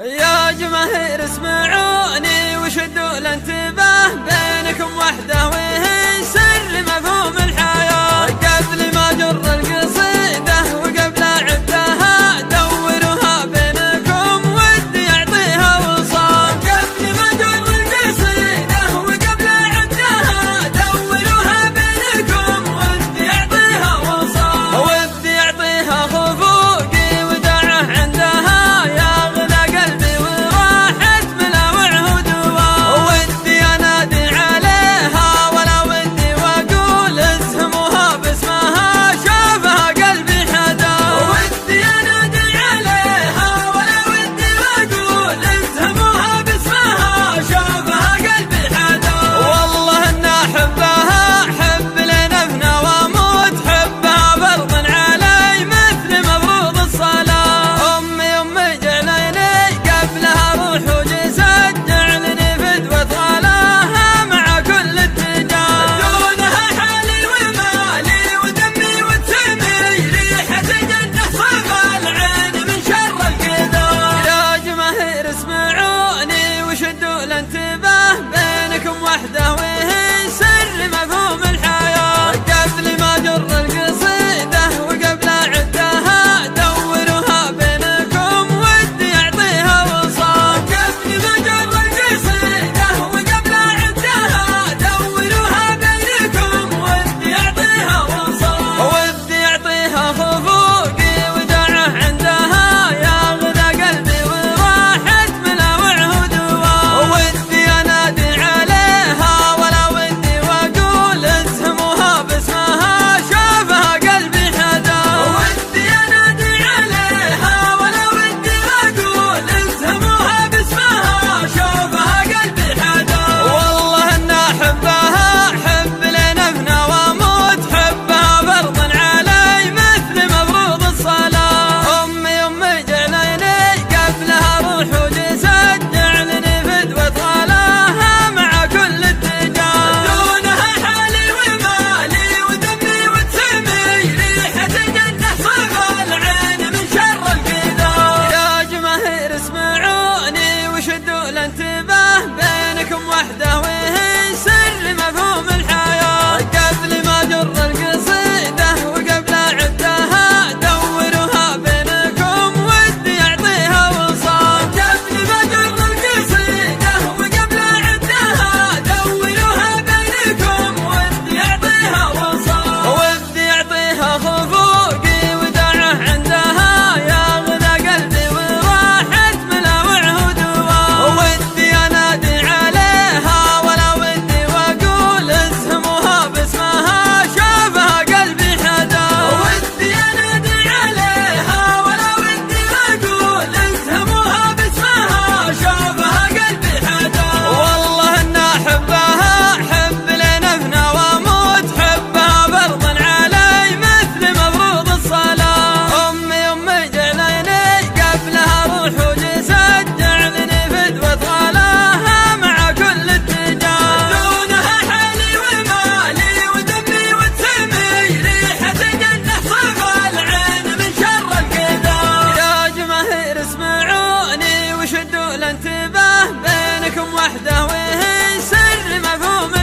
يا جماهير اسمعوني وشدوا الانتباه، بينكم وحده وهي سر مفهوم الحياة. قبل ما جر القصيدة وقبل عدها دوروها بينكم ودي يعطيها وصال. قبل ما جر القصيدة وقبل عدها دوروها بينكم ودي يعطيها وصال. ودي يعطيها خفوقي ودعه عندها يغلى قلبي وراحت ملاوعه ودواء. ودي انادي عليها ولا ودي واقول اسهموها باسمها شافها قلبي حدا. ودي انادي عليها ولا ودي واقول اسهموها باسمها شافها قلبي حدا. والله ان احبها حب لنفنا واموت حبها فرض علي مثل مفروض الصلاة. امي جعليني قبلها روح وجسد، جعلني فدوة غلاها مع كل اتجاه. دونها حالي ومالي ودمي وتسمي ريحة جنة صفى العين من شر القدر. يا جماهير اسمعوني وشدوا الانتباه، بينكم وحده وهي سر مفهوم الحياة. قبل ما جر القصيدة وقبل عدها دوروها بينكم ودي يعطيها وصال. قبل ما جر القصيدة وقبل عدها دوروها بينكم ودي يعطيها وصال. ودي يعطيها خفوقي ودعه عندها يغلى قلبي وراحت ملاوعه ودواء. ودي انادي عليها ولا ودي واقول اسهموها باسمها شافها قلبي حدا. ودي انادي عليها ولا ودي واقول اسهموها باسمها شافها قلبي حدا. والله ان احبها حب لنفنا واموت حبها فرض علي مثل مفروض الصلاة. امي جعليني قبلها روح وجسد، جعلني فدوة غلاها مع كل اتجاه. دونها حالي ومالي ودمي وتسمي ريحة جنة صفى العين من شر القدر. يا جماهير اسمعوني وشدوا الانتباه، بينكم وحده وهي سر مفهوم الحياة. قبل ما جر القصيدة وقبل عدها دوروها بينكم ودي يعطيها وصال. قبل ما جر القصيدة وقبل عدها دوروها بينكم ودي يعطيها وصال. ودي يعطيها خفوقي ودعه عندها يغلى قلبي وراحت ملاوعه ودواء. ودي انادي عليها ولا ودي واقول اسهموها باسمها شافها قلبي حدا. ودي انادي عليها ولا ودي واقول اسهموها باسمها شافها قلبي حدا. والله ان احبها حب لنفنا واموت حبها فرض علي مثل مفروض الصلاة. امي جعليني قبلها روح وجسد، جعلني فدوة غلاها مع كل اتجاه. دونها حالي ومالي ودمي وتسمي ريحة جنة صفى العين من شر القدر. يا جماهير اسمعوني وشدوا الانتباه، بينكم وحده وهي سر مفهوم